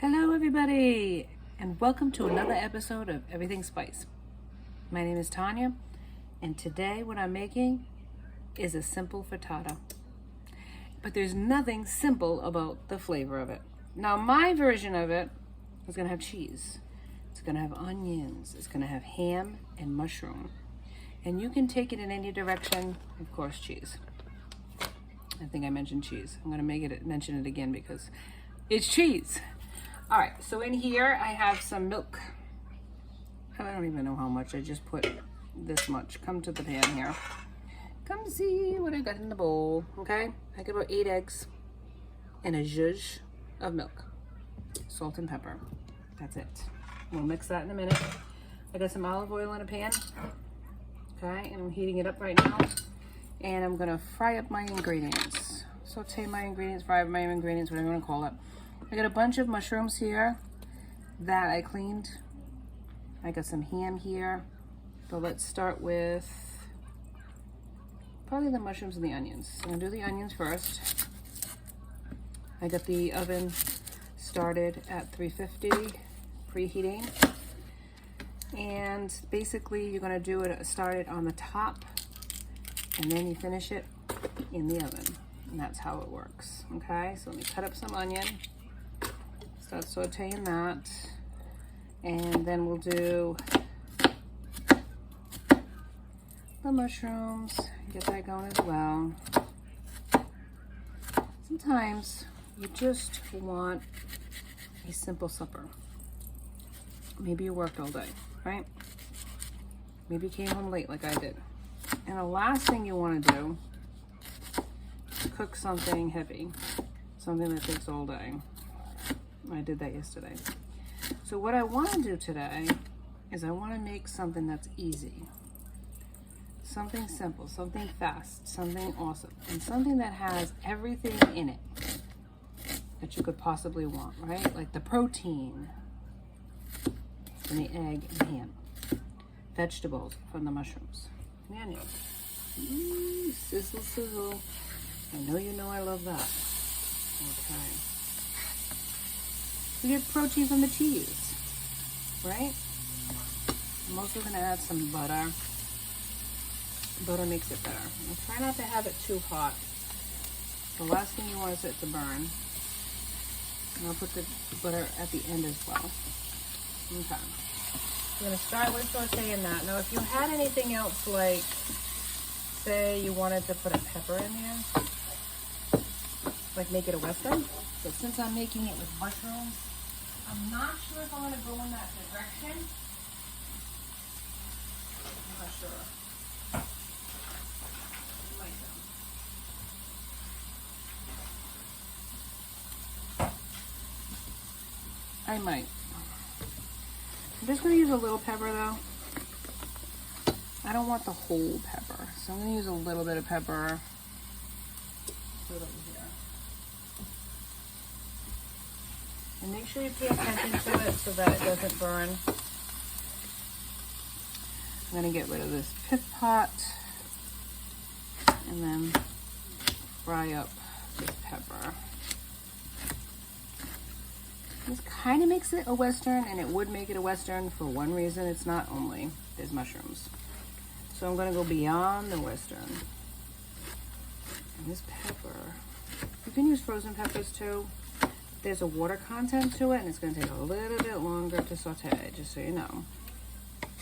Hello everybody, and welcome to another episode of Everything Spice. My name is Tanya, and today what I'm making is a simple frittata. But there's nothing simple about the flavor of it. Now my version of it is going to have cheese. It's going to have onions. It's going to have ham and mushroom. And you can take it in any direction, of course, cheese. I think I mentioned cheese. I'm going to mention it again because it's cheese. All right, so in here I have some milk. I don't even know how much. I just put this much. Come to the pan here. Come see what I got in the bowl, okay? I got about 8 eggs and a zhuzh of milk. Salt and pepper. That's it. We'll mix that in a minute. I got some olive oil in a pan, okay? And I'm heating it up right now. And I'm gonna fry up my ingredients. Saute my ingredients, fry up my ingredients, whatever you wanna call it. I got a bunch of mushrooms here that I cleaned. I got some ham here, but let's start with probably the mushrooms and the onions. So I'm gonna do the onions first. I got the oven started at 350, preheating. And basically you're gonna start it on the top and then you finish it in the oven. And that's how it works, okay? So let me cut up some onion. Start sauteing that, and then we'll do the mushrooms, get that going as well. Sometimes you just want a simple supper. Maybe you worked all day, right? Maybe you came home late like I did. And the last thing you want to do is cook something heavy, something that takes all day. I did that yesterday. So what I want to do today is I want to make something that's easy. Something simple, something fast, something awesome, and something that has everything in it that you could possibly want, right? Like the protein from the egg and ham, vegetables from the mushrooms, and the onions. Sizzle, sizzle. I know I love that. Okay. We get protein from the cheese, right? I'm also gonna add some butter. Butter makes it better. Now try not to have it too hot. The last thing you want is it to burn. And I'll put the butter at the end as well. Okay. I'm gonna start with sauteing that. Now if you had anything else, like say you wanted to put a pepper in there, like make it a Western, but since I'm making it with mushrooms, I'm not sure if I want to go in that direction. I'm not sure. I might. I'm just going to use a little pepper though. I don't want the whole pepper, so I'm going to use a little bit of pepper. Put it over here. And make sure you pay attention to it so that it doesn't burn. I'm going to get rid of this pit pot and then fry up this pepper. This kind of makes it a Western, and it would make it a Western for one reason. It's not only there's mushrooms. So I'm going to go beyond the Western. And this pepper, you can use frozen peppers too. There's a water content to it, and it's going to take a little bit longer to saute, just so you know.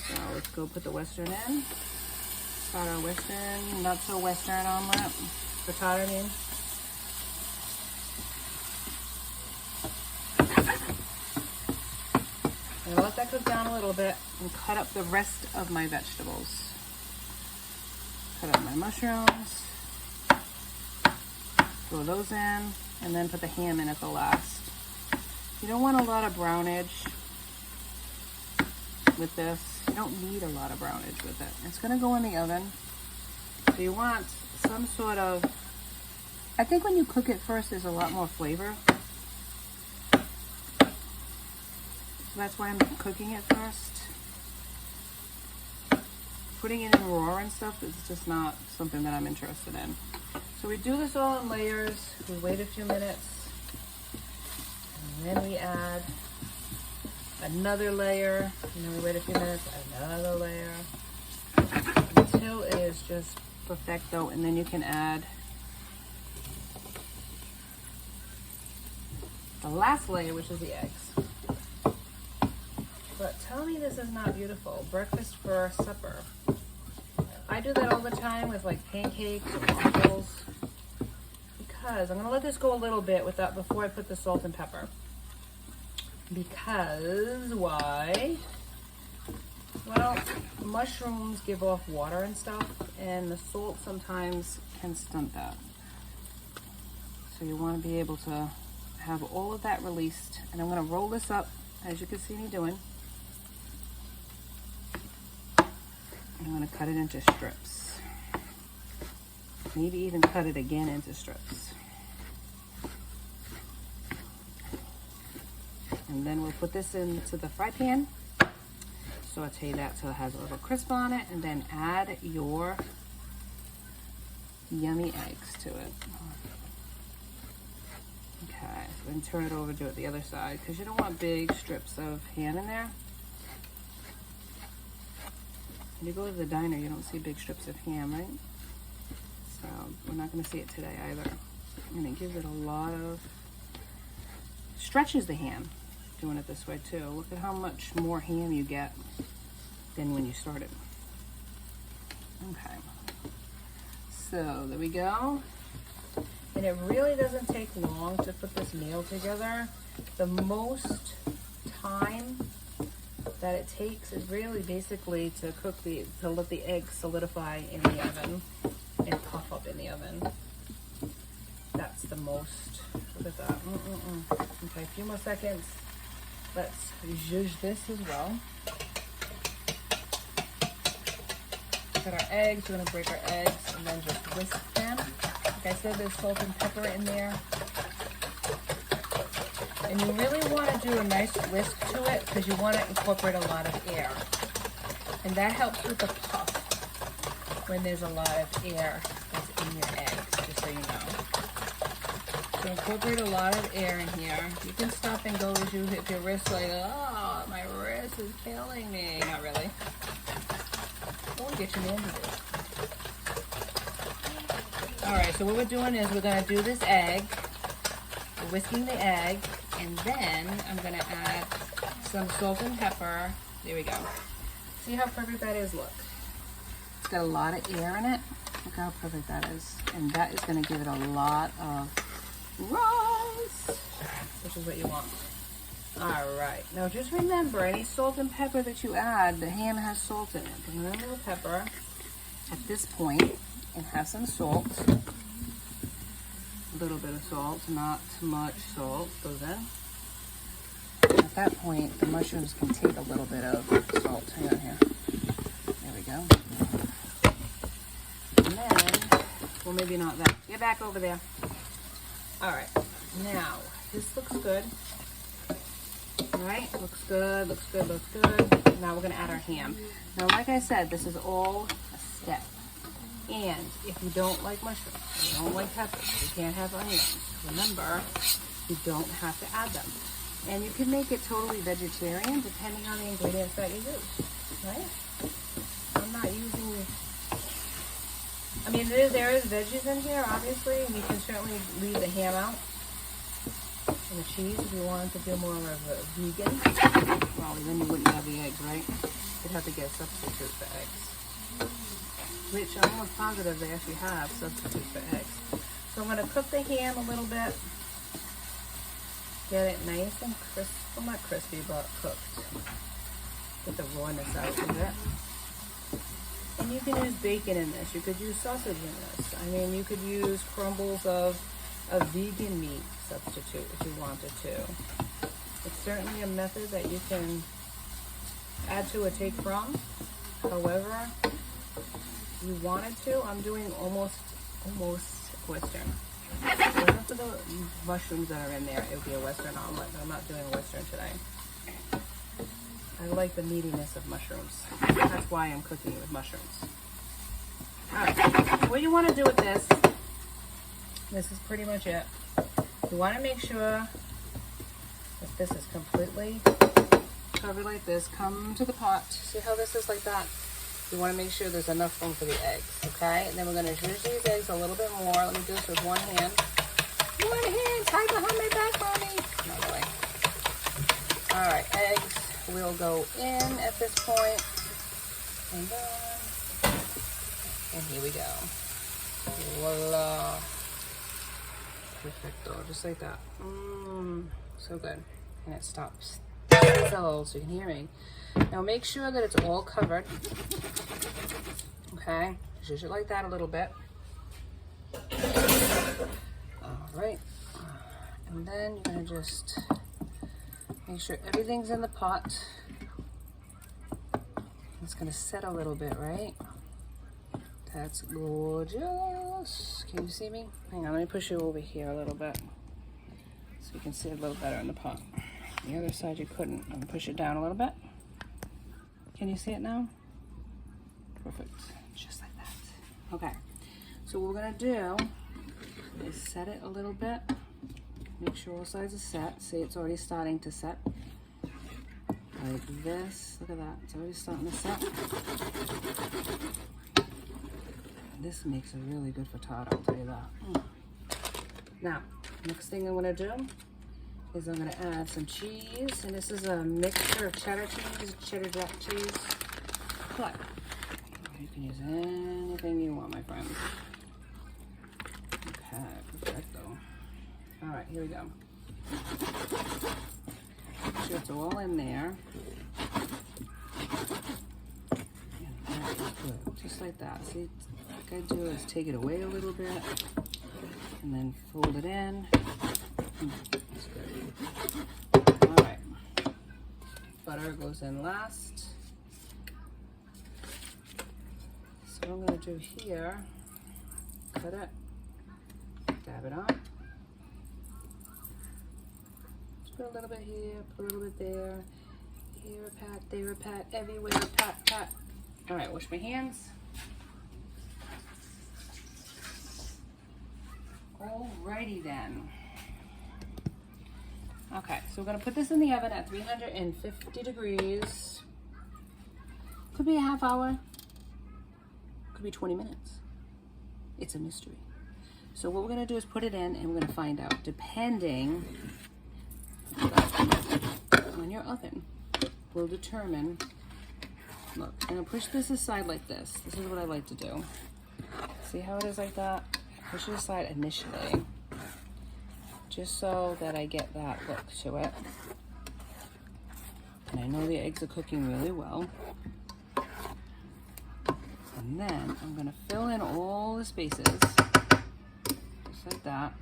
So let's go put the Western in. Start our Western, not so Western omelet. Frittata, I mean. I'm going to let that cook down a little bit and cut up the rest of my vegetables. Cut up my mushrooms. Throw those in, and then put the ham in at the last. You don't want a lot of brownage with this. You don't need a lot of brownage with it. It's going to go in the oven. So you want some sort of, I think when you cook it first, there's a lot more flavor. So that's why I'm cooking it first. Putting it in raw and stuff is just not something that I'm interested in. So we do this all in layers. We wait a few minutes. And then we add another layer, and then we wait a few minutes, another layer, until it is just perfecto. And then you can add the last layer, which is the eggs. But tell me this is not beautiful. Breakfast for supper. I do that all the time with like pancakes or waffles, because I'm gonna let this go a little bit before I put the salt and pepper. Because why? Well, mushrooms give off water and stuff, and the salt sometimes can stunt that. So you want to be able to have all of that released. And I'm going to roll this up, as you can see me doing. I'm going to cut it into strips. Maybe even cut it again into strips. And then we'll put this into the fry pan. Saute that till it has a little crisp on it, and then add your yummy eggs to it. Okay, so then turn it over, do it the other side, because you don't want big strips of ham in there. When you go to the diner, you don't see big strips of ham, right? So we're not going to see it today either. And it gives it a lot of, stretches the ham doing it this way too. Look at how much more ham you get than when you started. Okay, so there we go. And it really doesn't take long to put this meal together. The most time that it takes is really basically to let the eggs solidify in the oven and puff up in the oven. That's the most. Look at that. Okay, a few more seconds. Let's zhuzh this as well. Look at our eggs. We're going to break our eggs and then just whisk them. Like I said, there's salt and pepper in there. And you really want to do a nice whisk to it because you want to incorporate a lot of air. And that helps with the puff when there's a lot of air that's in your eggs, just so you know. So incorporate a lot of air in here. You can stop and go as you hit your wrist like, oh, my wrist is killing me. Not really. Don't get your man to do it. Alright, so what we're doing is we're going to do this egg. We're whisking the egg. And then I'm going to add some salt and pepper. There we go. See how perfect that is? Look. It's got a lot of air in it. Look how perfect that is. And that is going to give it a lot of rise, which is what you want. Alright. Now just remember, any salt and pepper that you add, the ham has salt in it. Put a little pepper at this point and have some salt. A little bit of salt, not too much salt goes in. At that point, the mushrooms can take a little bit of salt. Hang on here. There we go. And then, well, maybe not that. Get back over there. All right. Now, this looks good. All right. Looks good, looks good, looks good. Now we're going to add our ham. Now, like I said, this is all a step. And if you don't like mushrooms, you don't like peppers, you can't have onions, remember, you don't have to add them. And you can make it totally vegetarian depending on the ingredients that you use, right? I'm not using, I mean, there is veggies in here, obviously, and you can certainly leave the ham out. And the cheese, if you wanted to do more of a vegan, well, then you wouldn't have the eggs, right? You'd have to get a substitute for eggs. Which I'm almost positive they actually have substitutes for eggs. So I'm going to cook the ham a little bit. Get it nice and crisp. Well, not crispy, but cooked. Get the rawness out of it. And you can use bacon in this. You could use sausage in this. I mean, you could use crumbles of a vegan meat substitute if you wanted to. It's certainly a method that you can add to or take from. However, you wanted to, I'm doing almost Western. So after the mushrooms that are in there, it would be a Western omelet, but I'm not doing a Western today. I like the meatiness of mushrooms. That's why I'm cooking it with mushrooms. Alright, what you want to do with this is pretty much it. You want to make sure this is completely covered like this, come to the pot. See how this is like that? You want to make sure there's enough room for the eggs, okay? And then we're going to zhuzh these eggs a little bit more. Let me do this with one hand. One hand, tie behind my back, mommy. Another way. All right, eggs will go in at this point. And here we go. Voila. Perfecto, just like that. So good. And it stops. So you can hear me. Now make sure that it's all covered. Okay, zhuzh it like that a little bit. All right. And then you're gonna just make sure everything's in the pot. It's gonna set a little bit, right? That's gorgeous. Can you see me? Hang on, let me push you over here a little bit so you can see it a little better in the pot. The other side you couldn't. I'm gonna push it down a little bit. Can you see it now? Perfect, just like that. Okay, so what we're gonna do is set it a little bit. Make sure all sides are set. See, it's already starting to set. Like this, look at that, it's already starting to set. This makes a really good frittata, I'll tell you that. Now, next thing I'm gonna do is I'm gonna add some cheese, and this is a mixture of cheddar cheese, cheddar jack cheese. But you can use anything you want, my friends. Okay, perfecto. All right, here we go. Make sure it's all in there. And that is good, just like that. See, what I do is take it away a little bit, and then fold it in. That's good. All right. Butter goes in last. So what I'm going to do here, cut it, dab it on. Just put a little bit here, put a little bit there. Here a pat, there a pat, everywhere a pat, pat. All right, wash my hands. Alrighty then. Okay, so we're gonna put this in the oven at 350 degrees. Could be a half hour, could be 20 minutes. It's a mystery. So what we're gonna do is put it in and we're gonna find out, depending on your oven, will determine. Look, I'm gonna push this aside like this. This is what I like to do. See how it is like that? Push it aside initially, just so that I get that look to it. And I know the eggs are cooking really well. And then I'm gonna fill in all the spaces, just like that.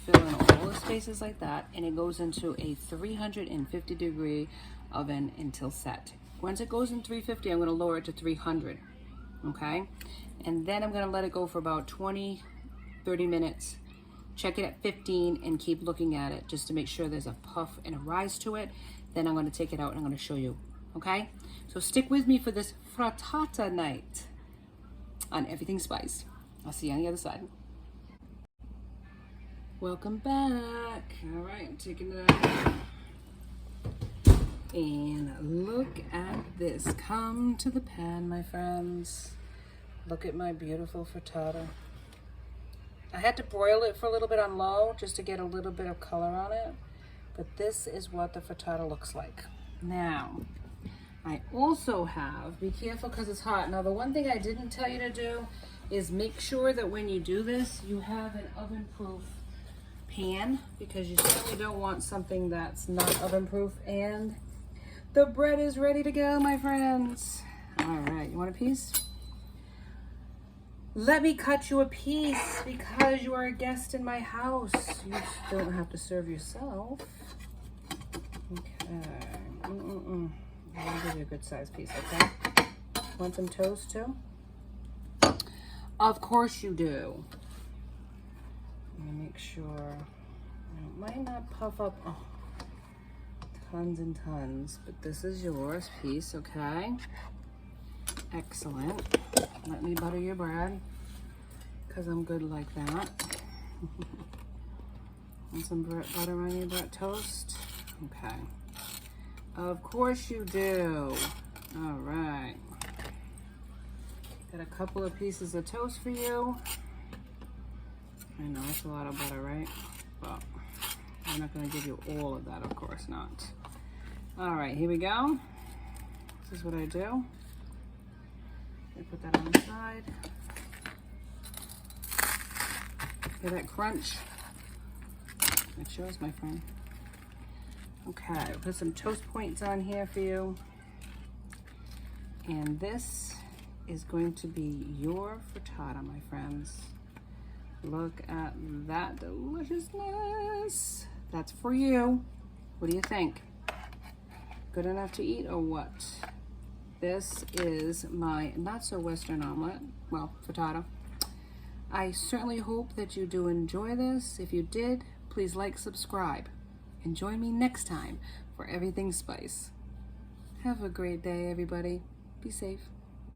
Fill in all the spaces like that, and it goes into a 350 degree oven until set. Once it goes in 350, I'm gonna lower it to 300. Okay, and then I'm gonna let it go for about 20-30 minutes. Check it at 15 and keep looking at it just to make sure there's a puff and a rise to it. Then I'm gonna take it out and I'm gonna show you. Okay, so stick with me for this frittata night on Everything Spiced. I'll see you on the other side. Welcome back. All right, I'm taking it out. And look at this. Come to the pan, my friends. Look at my beautiful frittata. I had to broil it for a little bit on low just to get a little bit of color on it. But this is what the frittata looks like. Now, I also have, be careful because it's hot. Now, the one thing I didn't tell you to do is make sure that when you do this, you have an oven-proof pan, because you certainly don't want something that's not oven-proof. And the bread is ready to go, my friends. All right, you want a piece? Let me cut you a piece because you are a guest in my house. You don't have to serve yourself. Okay. I'll give you a good sized piece, okay? Want some toast too? Of course you do. I'm gonna make sure it might not puff up. Oh, tons and tons, but this is yours piece, okay? Excellent. Let me butter your bread because I'm good like that. Want some butter on your toast? Okay. Of course you do. All right. Got a couple of pieces of toast for you. I know it's a lot of butter, right? Well, I'm not going to give you all of that, of course not. All right, here we go. This is what I do. I put that on the side. Hear that crunch? It shows, my friend. Okay, put some toast points on here for you. And this is going to be your frittata, my friends. Look at that deliciousness. That's for you. What do you think? Good enough to eat or what? This is my not so Western omelet, well, frittata. I certainly hope that you do enjoy this. If you did, please like, subscribe, and join me next time for Everything Spice. Have a great day, everybody. Be safe.